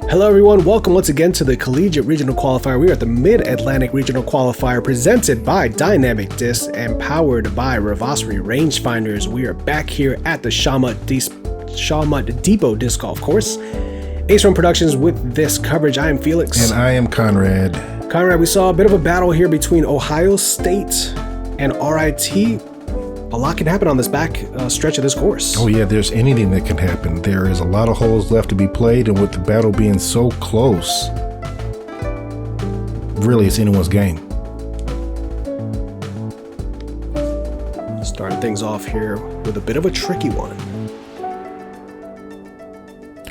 Hello everyone, welcome once again to the Collegiate Regional Qualifier. We are at the Mid Atlantic Regional Qualifier presented by Dynamic Discs and powered by Revossery Rangefinders. We are back here at the Shawmut Depot Disc Golf Course. Ace Run Productions with this coverage. I am Felix. And I am Conrad. Conrad, we saw a bit of a battle here between Ohio State and RIT. A lot can happen on this back stretch of this course. Oh yeah, there's anything that can happen. There is a lot of holes left to be played, and with the battle being so close, really it's anyone's game. Starting things off here with a bit of a tricky one.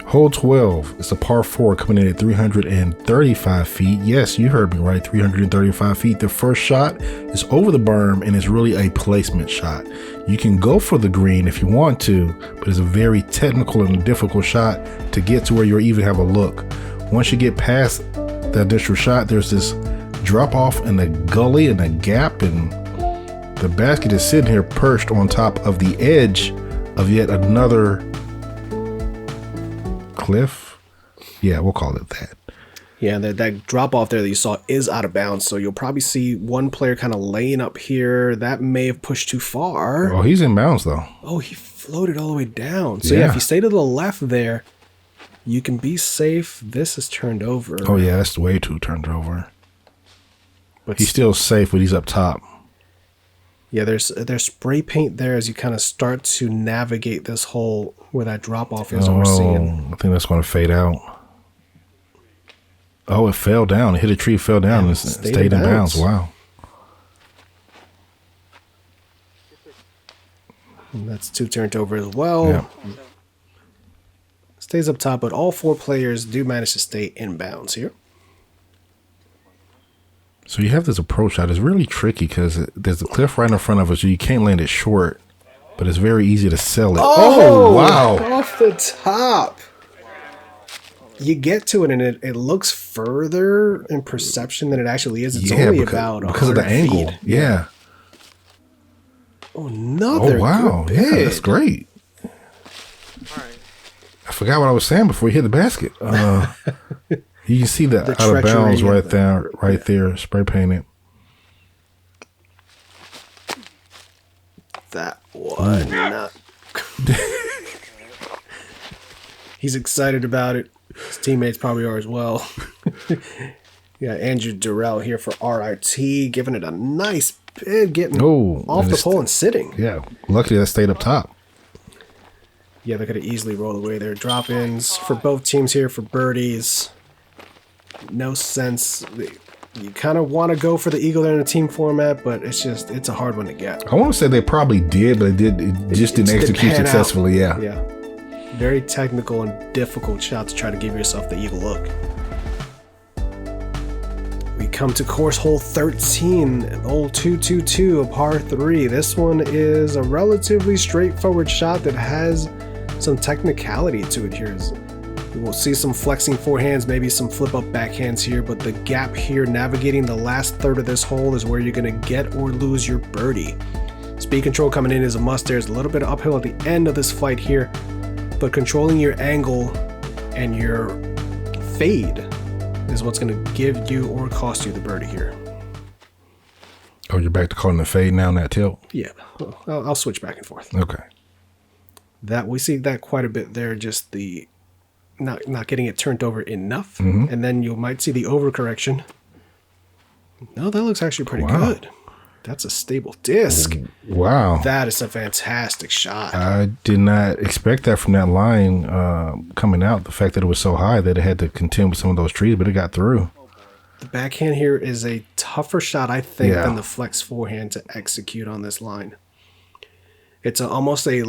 Hole 12 is a par 4 coming in at 335 feet. Yes, you heard me right, 335 feet. The first shot is over the berm and it's really a placement shot. You can go for the green if you want to, but it's a very technical and difficult shot to get to where you even have a look. Once you get past the initial shot, there's this drop off in the gully and a gap, and the basket is sitting here perched on top of the edge of yet another cliff. Yeah, we'll call it that. Yeah, that drop off there that you saw is out of bounds, so you'll probably see one player kind of laying up here. That may have pushed too far. Oh, he's in bounds though. Oh, he floated all the way down. So yeah, if you stay to the left there, you can be safe. This is turned over. Oh yeah, that's way too turned over. But he's still safe, but he's up top. Yeah, there's spray paint there as you kind of start to navigate this hole where that drop off is. We're seeing. I think that's going to fade out. Oh, it fell down. It hit a tree, fell down, and stayed in bounds. Wow. And that's two turned over as well. Yeah. Stays up top, but all four players do manage to stay in bounds here. So you have this approach shot. It's really tricky because there's a cliff right in front of us. So you can't land it short, but it's very easy to sell it. Oh, wow. Off the top. You get to it, and it looks further in perception than it actually is. It's only about because of the angle. Feet. Yeah. Oh, another. Oh, wow. Yeah, that's great. I forgot what I was saying before he hit the basket. You can see the out of bounds right there, spray painted. That one. He's excited about it. His teammates probably are as well. Yeah, Andrew Durrell here for RIT, giving it a nice bid, getting off the pole and sitting. Yeah, luckily that stayed up top. Yeah, they could have easily rolled away their drop-ins for both teams here for birdies. No sense. You kind of want to go for the eagle there in a team format, but it's a hard one to get. I want to say they probably did, but it just didn't execute successfully. Yeah. Very technical and difficult shot to try to give yourself the eagle look. We come to course hole 13, hole 222, a par 3. This one is a relatively straightforward shot that has some technicality to it here. We'll see some flexing forehands, maybe some flip-up backhands here, but the gap here navigating the last third of this hole is where you're going to get or lose your birdie. Speed control coming in is a must. There's a little bit of uphill at the end of this flight here, but controlling your angle and your fade is what's going to give you or cost you the birdie here. Oh, you're back to calling the fade now in that tilt? Yeah, I'll switch back and forth. Okay. That we see that quite a bit there, just the not getting it turned over enough, and then you might see the overcorrection. No, that looks actually pretty good. That's a stable disc. Wow, that is a fantastic shot. I did not expect that from that line coming out. The fact that it was so high that it had to contend with some of those trees, but it got through. The backhand here is a tougher shot, I think, than the flex forehand to execute on this line. It's almost a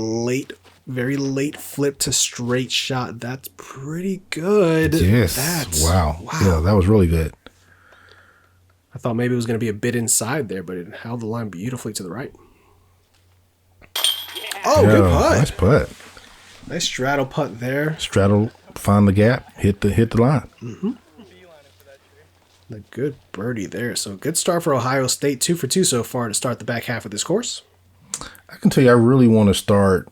very late flip to straight shot. That's pretty good. Yes. Wow. Yeah, that was really good. I thought maybe it was going to be a bit inside there, but it held the line beautifully to the right. Oh, good putt. Nice putt. Nice straddle putt there. Straddle, find the gap, hit the line. A good birdie there. So good start for Ohio State. 2 for 2 so far to start the back half of this course. I can tell you, I really want to start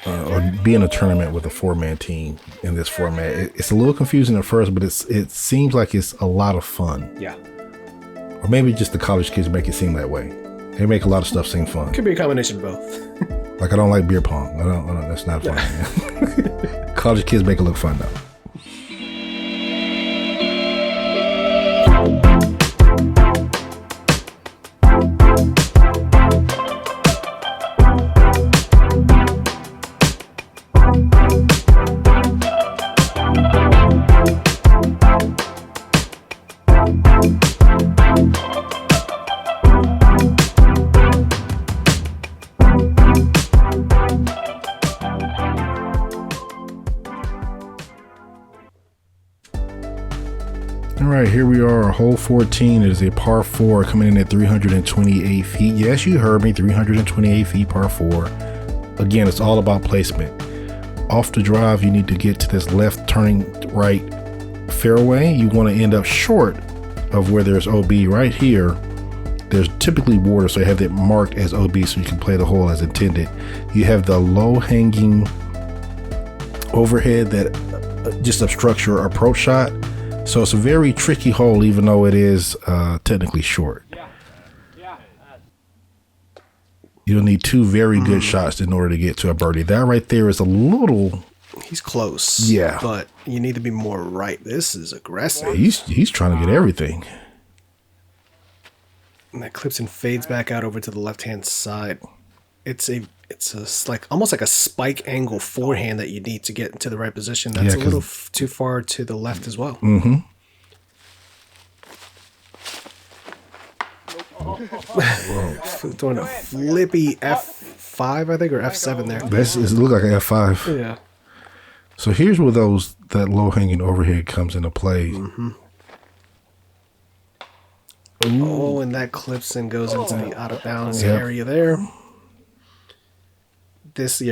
or be in a tournament with a 4-man team in this format. It's a little confusing at first, but it seems like it's a lot of fun. Yeah. Or maybe just the college kids make it seem that way. They make a lot of stuff seem fun. Could be a combination of both. Like I don't like beer pong. I don't that's not fun. Man. College kids make it look fun though. All right, here we are, hole 14. It is a par 4 coming in at 328 feet. Yes, you heard me, 328 feet, par 4. Again, it's all about placement. Off the drive, you need to get to this left turning right fairway. You want to end up short of where there's OB right here. There's typically water, so you have it marked as OB so you can play the hole as intended. You have the low hanging overhead that just obstructs your approach shot. So it's a very tricky hole, even though it is technically short. You'll need 2 very good shots in order to get to a birdie. That right there is a little... He's close. Yeah. But you need to be more right. This is aggressive. He's trying to get everything. And that clips and fades back out over to the left-hand side. It's like almost like a spike angle forehand that you need to get into the right position. That's a little too far to the left as well. Mm-hmm. Doing a flippy F5, I think, or F7 there. It look like an F5. Yeah. So here's where that low hanging overhead comes into play. Mm-hmm. Oh, and that clips and goes into the out of bounds area there.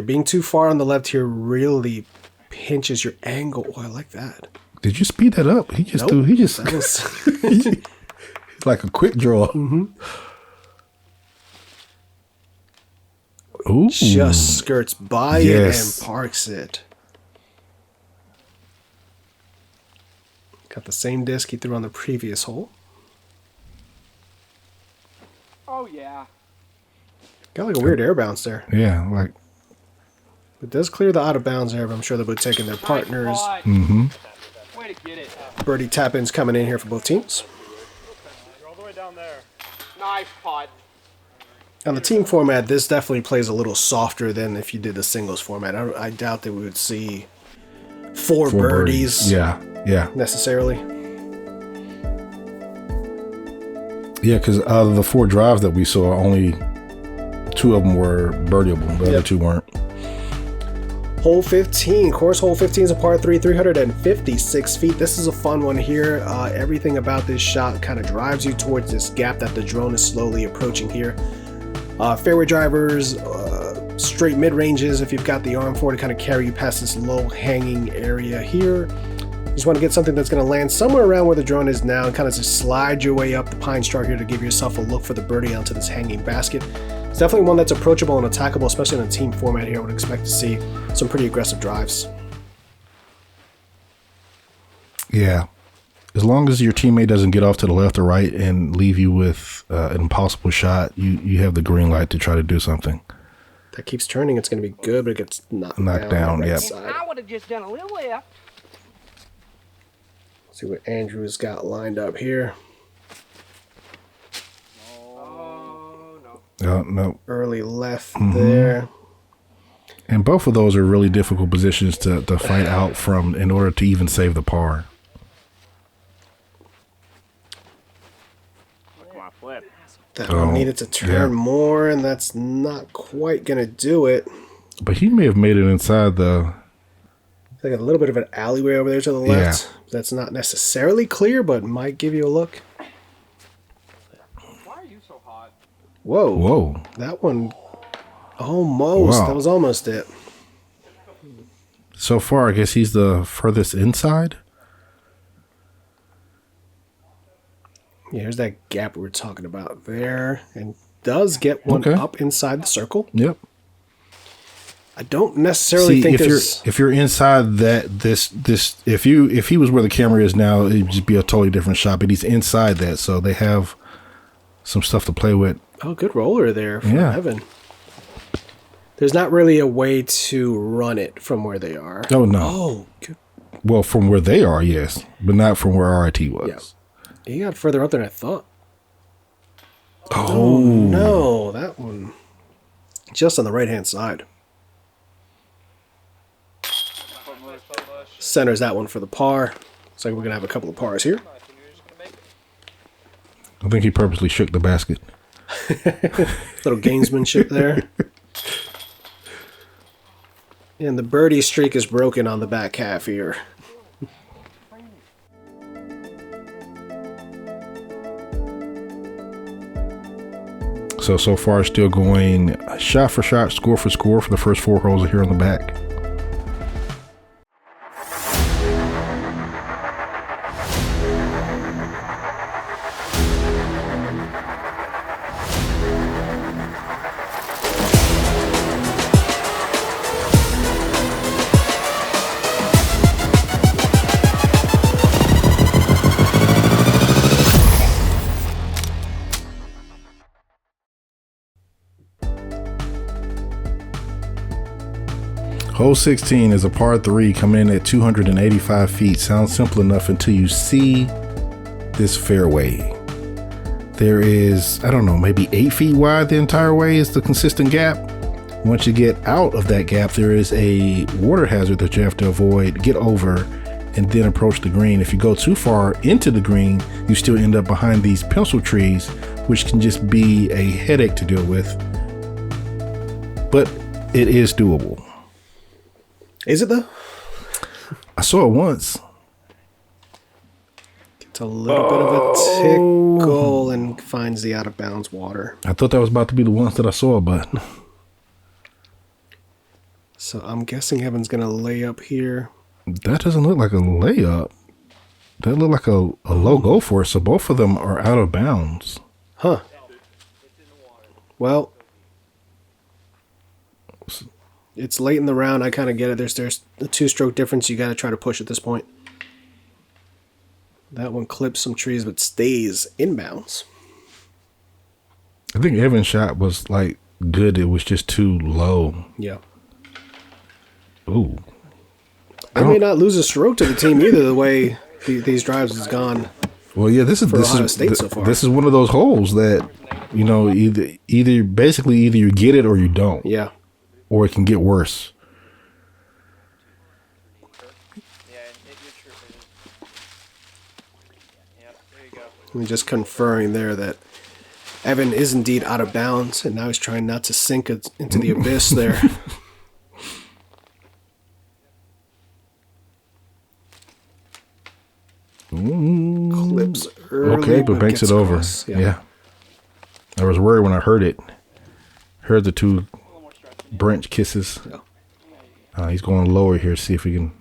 Being too far on the left here really pinches your angle. Oh, I like that. Did you speed that up? He just threw. He just. It's like a quick draw. Mm-hmm. Ooh. Just skirts by it and parks it. Got the same disc he threw on the previous hole. Oh yeah. Got like a weird air bounce there. Yeah, like. It does clear the out of bounds there, but I'm sure they'll be taking their partners. Mm-hmm. Way to get it. Birdie tap-ins coming in here for both teams. You're all the way down there. Nice putt. On the team format, this definitely plays a little softer than if you did the singles format. I doubt that we would see four birdies. Yeah. Necessarily. Yeah, because out of the 4 drives that we saw, only 2 of them were birdieable. The other 2 weren't. Hole 15, course hole 15 is a par 3, 356 feet. This is a fun one here. Everything about this shot kind of drives you towards this gap that the drone is slowly approaching here. Fairway drivers, straight mid-ranges, if you've got the arm for it, to kind of carry you past this low-hanging area here. You just want to get something that's going to land somewhere around where the drone is now and kind of just slide your way up the pine star here to give yourself a look for the birdie onto this hanging basket. It's definitely one that's approachable and attackable, especially in a team format here. I would expect to see some pretty aggressive drives. Yeah. As long as your teammate doesn't get off to the left or right and leave you with an impossible shot, you have the green light to try to do something. That keeps turning. It's going to be good, but it gets knocked down. Right Yep. side. I would have just done a little left. See what Andrew's got lined up here. No. Early left there. And both of those are really difficult positions to fight out from in order to even save the par. That one needed to turn more, and that's not quite going to do it. But he may have made it inside the... They got a little bit of an alleyway over there to the left. Yeah. That's not necessarily clear, but might give you a look. Why are you so hot? Whoa. That one almost. Wow. That was almost it. So far, I guess he's the furthest inside. Yeah, here's that gap we were talking about there. And does get one up inside the circle. Yep. I don't necessarily think if you're inside if he was where the camera is now, it'd just be a totally different shot. But he's inside that, so they have some stuff to play with. Oh, good roller there for Evan. There's not really a way to run it from where they are. Oh no. Oh, good. Well, from where they are, yes, but not from where RIT was. Yeah. He got further up than I thought. Oh no, that one just on the right-hand side. Centers that one for the par. Looks like we're gonna have a couple of pars here. I think he purposely shook the basket. Little gamesmanship there. And the birdie streak is broken on the back half here. So far still going shot for shot, score for score for the first 4 holes here on the back. Hole 16 is a par 3 coming in at 285 feet. Sounds simple enough until you see this fairway. There is, I don't know, maybe 8 feet wide the entire way is the consistent gap. Once you get out of that gap, there is a water hazard that you have to avoid, get over, and then approach the green. If you go too far into the green, you still end up behind these pencil trees, which can just be a headache to deal with. But it is doable. Is it though? I saw it once. It's a little bit of a tickle and finds the out of bounds water. I thought that was about to be the ones that I saw, but. So I'm guessing Evan's going to lay up here. That doesn't look like a layup. That looked like a low go for it. So both of them are out of bounds. Huh. Well, it's late in the round. I kind of get it. There's a 2-stroke difference. You got to try to push at this point. That one clips some trees but stays inbounds. I think Evan's shot was like good. It was just too low. Yeah. Ooh. I may not lose a stroke to the team either. The way these drives has gone. Well, yeah, this is so far. This is one of those holes that, you know, either you get it or you don't. Yeah. Or it can get worse. I'm just conferring there that Evan is indeed out of bounds, and now he's trying not to sink it into the abyss there. Clips early. Okay, but banks it over. Yeah. I was worried when I heard it. Heard the two branch kisses. Yeah. He's going lower here. See if we can.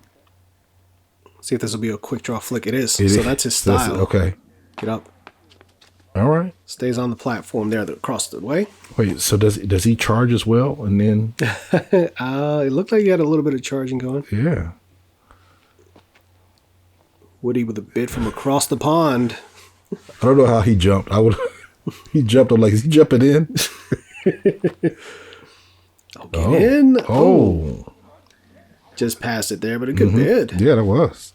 See if this will be a quick draw flick. It is. So that's his style. Okay. Get up. All right. Stays on the platform there across the way. Wait, so does he charge as well? And then. It looked like he had a little bit of charging going. Yeah. Woody with a bid from across the pond. I don't know how he jumped. He jumped. I'm like, is he jumping in? In. Oh. Just passed it there, but a good bid. Yeah, that was.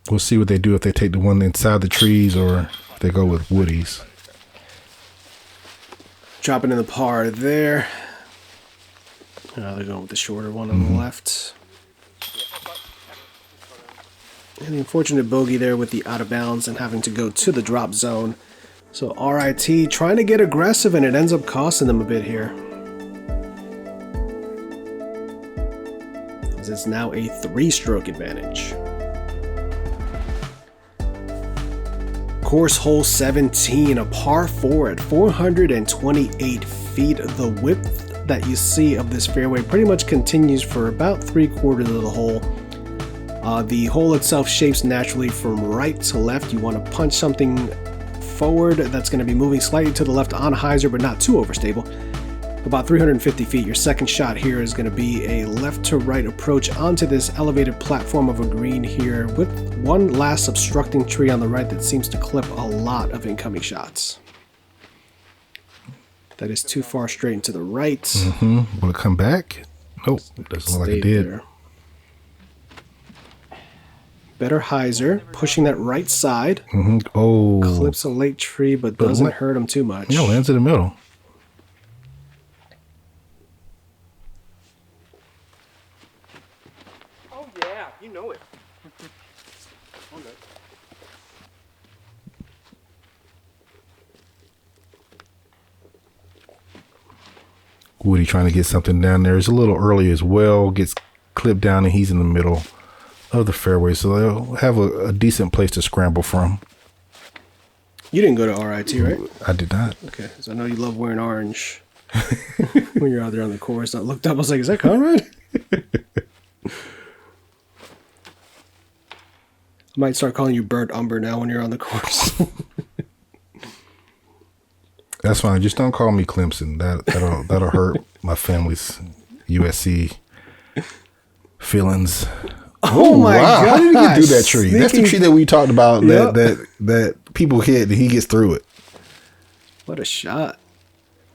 We'll see what they do if they take the one inside the trees or if they go with Woody's. Dropping in the par there. They're going with the shorter one on the left. And the unfortunate bogey there with the out of bounds and having to go to the drop zone. So RIT trying to get aggressive, and it ends up costing them a bit here. As it's now a 3-stroke advantage. Course hole 17, a par 4 at 428 feet. The width that you see of this fairway pretty much continues for about 3/4 of the hole. The hole itself shapes naturally from right to left. You want to punch something forward that's going to be moving slightly to the left on hyzer, but not too overstable. About 350 feet. Your second shot here is going to be a left to right approach onto this elevated platform of a green here with one last obstructing tree on the right that seems to clip a lot of incoming shots. That is too far straight and to the right. Will it come back? Nope. Doesn't look like it did. There. Better hyzer, pushing that right side. Oh. Clips a late tree, but doesn't hurt him too much. Yeah, lands in the middle. Oh yeah, you know it. Woody trying to get something down there. It's a little early as well. Gets clipped down and he's in the middle of the fairway. So they'll have a decent place to scramble from. You didn't go to RIT, right? I did not. Okay, so I know you love wearing orange when you're out there on the course. I looked up, I was like, is that Conrad? I might start calling you Burnt Umber now when you're on the course. That's fine. Just don't call me Clemson. That'll hurt my family's USC feelings. Oh my God! How did he get through that tree? That's the tree that we talked about. Yep. That people hit and he gets through it. What a shot!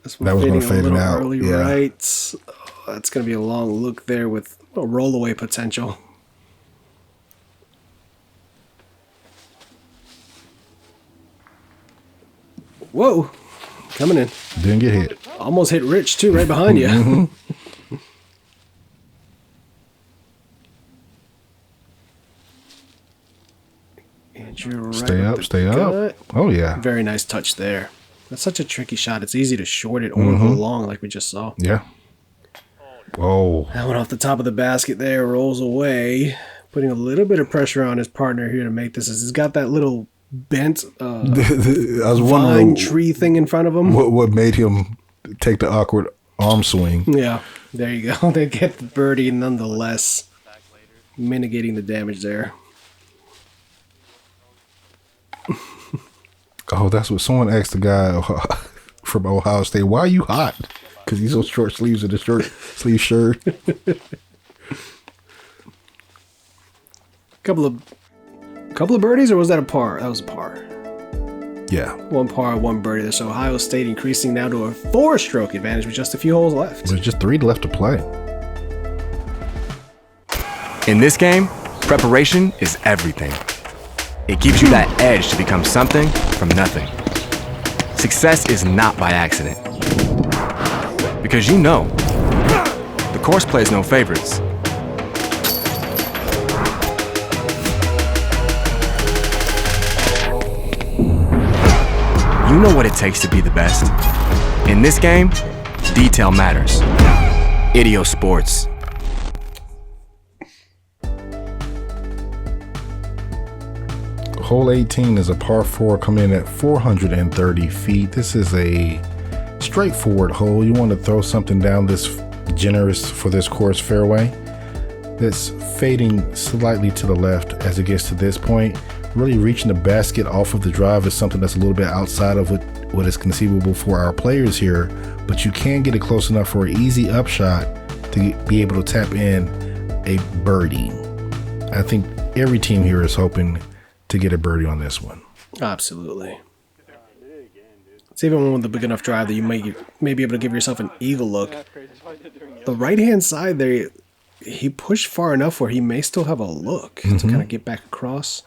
That was going to fade it out. Early right. Oh, that's going to be a long look there with a rollaway potential. Whoa! Coming in. Didn't get hit. Almost hit Rich too, right behind you. And you're right. Stay up. Oh yeah. Very nice touch there. That's such a tricky shot. It's easy to short it or go long like we just saw. Yeah. Oh. That one off the top of the basket there rolls away, putting a little bit of pressure on his partner here to make this. He's got that little bent I was vine wondering tree thing in front of him. What made him take the awkward arm swing? Yeah, there you go. They get the birdie nonetheless, mitigating the damage there. Oh, that's what someone asked the guy from Ohio State. Why are you hot? Because he's on short sleeves in the short sleeve shirt. Couple of birdies, or was that a par? That was a par. Yeah. One par, one birdie there. So Ohio State increasing now to a 4-stroke advantage with just a few holes left. There's just 3 left to play. In this game, preparation is everything. It gives you that edge to become something from nothing. Success is not by accident. Because you know, the course plays no favorites. You know what it takes to be the best. In this game, detail matters. Idio Sports. Hole 18 is a par 4 coming in at 430 feet. This is a straightforward hole. You want to throw something down this generous for this course fairway that's fading slightly to the left as it gets to this point. Really reaching the basket off of the drive is something that's a little bit outside of what is conceivable for our players here, but you can get it close enough for an easy upshot to be able to tap in a birdie. I think every team here is hoping to get a birdie on this one. Absolutely. It's even one with a big enough drive that you may be able to give yourself an eagle look. The right-hand side there, he pushed far enough where he may still have a look to kind of get back across.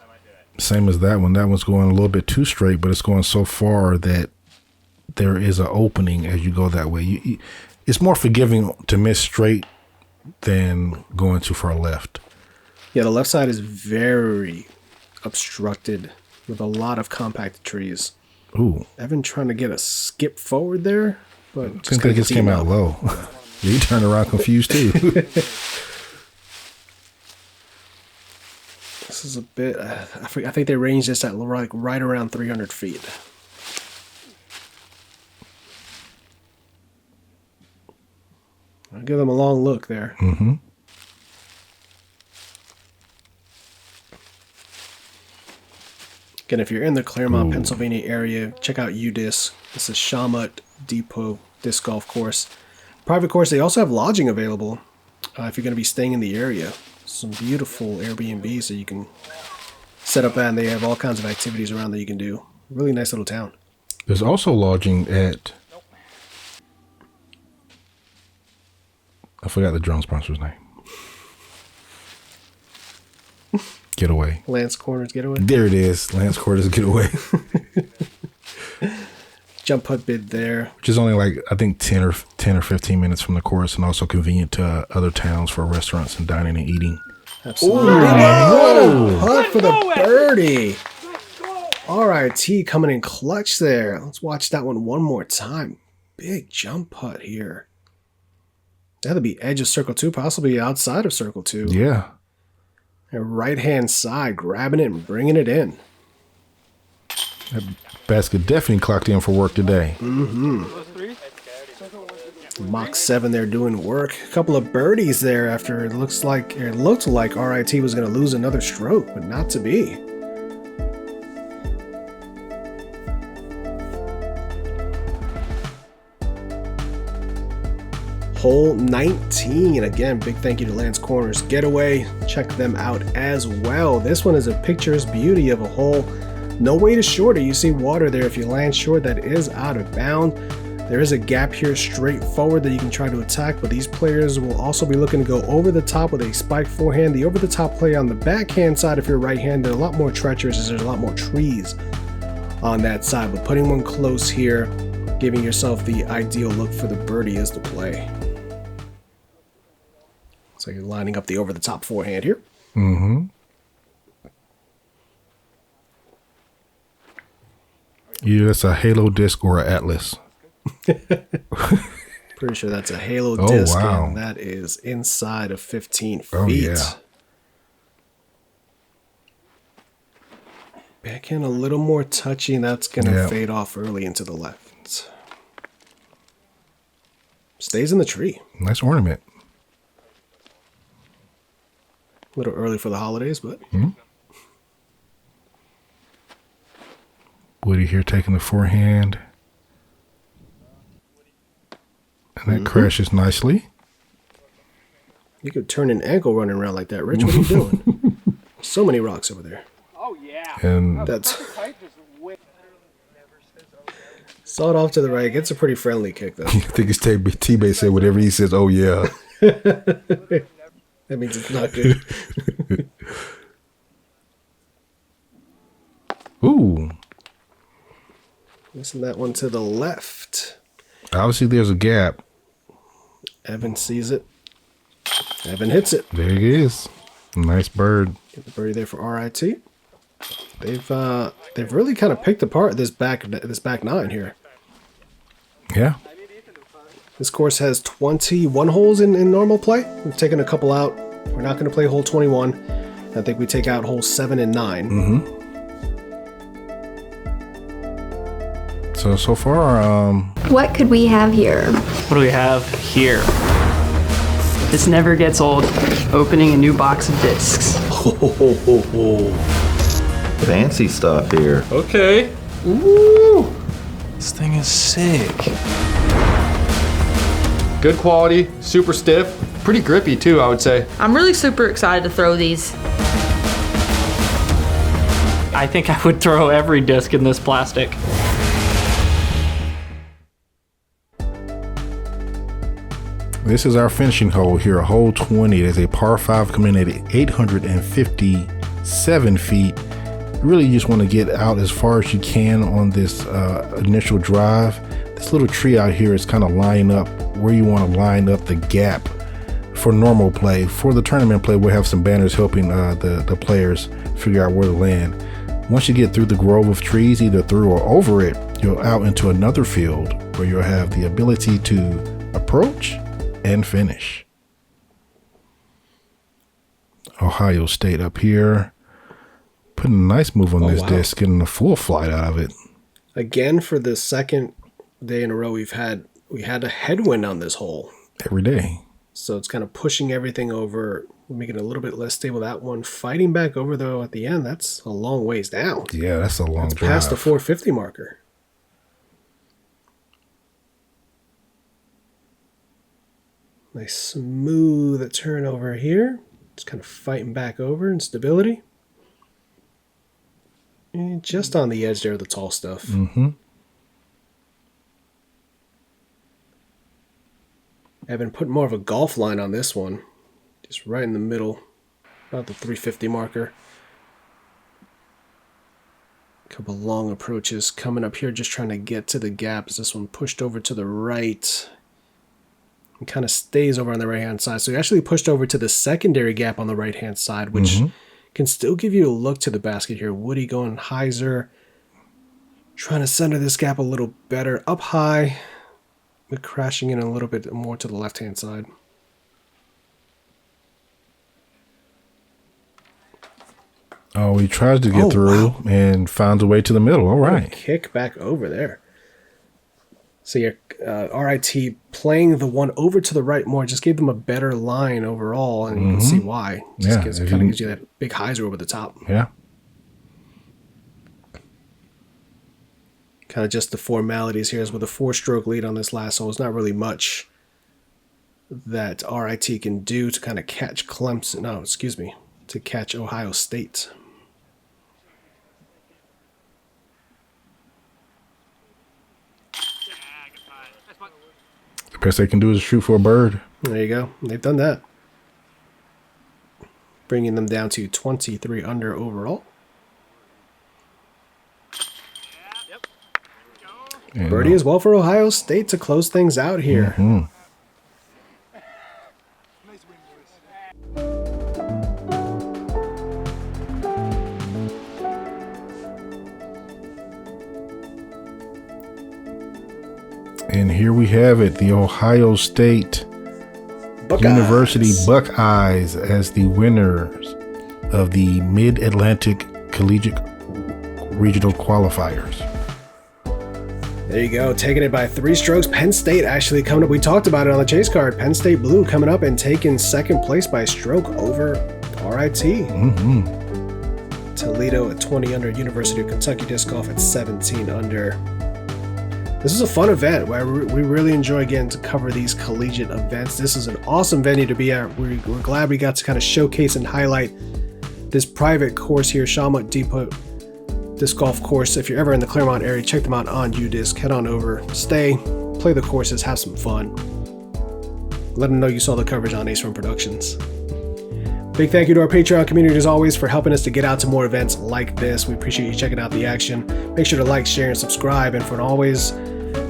Same as that one. That one's going a little bit too straight, but it's going so far that there is an opening as you go that way. It's more forgiving to miss straight than going too far left. Yeah, the left side is very obstructed with a lot of compacted trees. Ooh. Evan trying to get a skip forward there, but I think they just came out low. You turned around confused too. This is a bit, I think they ranged this at right around 300 feet. I'll give them a long look there. Mm-hmm. Again, if you're in the Clermont, Pennsylvania area, check out UDisc. This is Shawmut Depot Disc Golf Course. Private course, they also have lodging available if you're going to be staying in the area. Some beautiful Airbnbs that you can set up at, and they have all kinds of activities around that you can do. Really nice little town. There's also lodging at... I forgot the drone sponsor's name. Getaway. Lance Corners Getaway. There it is. Lance Corners Getaway. Jump putt bid there. Which is only like, I think 10 or 15 minutes from the course, and also convenient to other towns for restaurants and dining and eating. Absolutely. What a putt for the birdie. RIT coming in clutch there. Let's watch that one more time. Big jump putt here. That'll be edge of circle 2, possibly outside of circle 2. Yeah. And right-hand side, grabbing it and bringing it in. That basket definitely clocked in for work today. Mm-hmm. Mach 7 there doing work. A couple of birdies there after it looked like RIT was going to lose another stroke, but not to be. Hole 19. Again, big thank you to Lance Corners Getaway. Check them out as well. This one is a picture's beauty of a hole. No way to short it. You see water there. If you land short, that is out of bounds. There is a gap here straight forward that you can try to attack, but these players will also be looking to go over the top with a spike forehand. The over the top play on the backhand side, if you're right-handed, a lot more treacherous as there's a lot more trees on that side. But putting one close here, giving yourself the ideal look for the birdie is the play. So you're lining up the over the top forehand here. Mm-hmm. Either that's a halo disc or an atlas. Pretty sure that's a halo disc. Wow. And that is inside of 15 feet. Oh, yeah. Backhand a little more touchy, and that's going to fade off early into the left. Stays in the tree. Nice ornament. A little early for the holidays, but... Woody here taking the forehand. And that crashes nicely. You could turn an ankle running around like that, Rich. What are you doing? So many rocks over there. Oh, yeah. And that's... Saw it off to the right. Gets a pretty friendly kick, though. I think his teammate said whatever he says, oh, yeah. That means it's not good. Ooh. Missing that one to the left. Obviously, there's a gap. Evan sees it. Evan hits it. There it is. Nice bird. Get the birdie there for RIT. They've really kind of picked apart this back nine here. Yeah. This course has 21 holes in normal play. We've taken a couple out. We're not going to play hole 21. I think we take out holes 7 and 9. Mm-hmm. So far, What could we have here? What do we have here? This never gets old. Opening a new box of discs. Fancy stuff here. Okay. Ooh! This thing is sick. Good quality, super stiff, pretty grippy too, I would say. I'm really super excited to throw these. I think I would throw every disc in this plastic. this is our finishing hole here, hole 20. It is a par 5 coming in at 857 feet. You really just want to get out as far as you can on this initial drive. This little tree out here is kind of lining up where you want to line up the gap for normal play. For the tournament play, we'll have some banners helping the players figure out where to land. Once you get through the grove of trees, either through or over it, you'll out into another field where you'll have the ability to approach and finish. Ohio State up here. Putting a nice move on this disc, getting a full flight out of it. Again, for the second day in a row, we had a headwind on this hole. Every day. So it's kind of pushing everything over, making it a little bit less stable. That one fighting back over, though, at the end, that's a long ways down. Yeah, that's a long drive. Past the 450 marker. Nice smooth turnover here. Just kind of fighting back over in stability. And just on the edge there of the tall stuff. Mm-hmm. I've been putting more of a golf line on this one. Just right in the middle. About the 350 marker. Couple long approaches coming up here, just trying to get to the gap. As this one pushed over to the right. And kind of stays over on the right hand side. So he actually pushed over to the secondary gap on the right hand side, which can still give you a look to the basket here. Woody going hyzer. Trying to center this gap a little better. Up high. But crashing in a little bit more to the left hand side. Oh, he tries to get through and finds a way to the middle. All right. Kick back over there. So your RIT playing the one over to the right more just gave them a better line overall, and you can see why. Just kind of gives you that big hyzer over the top. Yeah. Kind of just the formalities here is with a 4-stroke lead on this last hole. It's not really much that RIT can do to kind of catch Clemson. No, excuse me, to catch Ohio State. The best they can do is shoot for a bird. There you go. They've done that. Bringing them down to 23 under overall. And birdie as well for Ohio State to close things out here. And here we have it, the Ohio State University Buckeyes as the winners of the Mid Atlantic Collegiate Regional Qualifiers. There you go, taking it by 3 strokes. Penn State actually coming up. We talked about it on the chase card. Penn State Blue coming up and taking second place by a stroke over RIT. Toledo at 20 under. University of Kentucky Disc Golf at 17 under. This is a fun event where we really enjoy getting to cover these collegiate events. This is an awesome venue to be at. We're glad we got to kind of showcase and highlight this private course here, Shawmut Depot Disc Golf Course. If you're ever in the Clermont area, check them out on UDisc. Head on over, stay, play the courses, have some fun. Let them know you saw the coverage on Run Productions. Big thank you to our Patreon community as always for helping us to get out to more events like this. We appreciate you checking out the action. Make sure to like, share, and subscribe. And for always,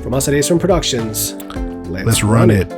from us at Run Productions, let's run it.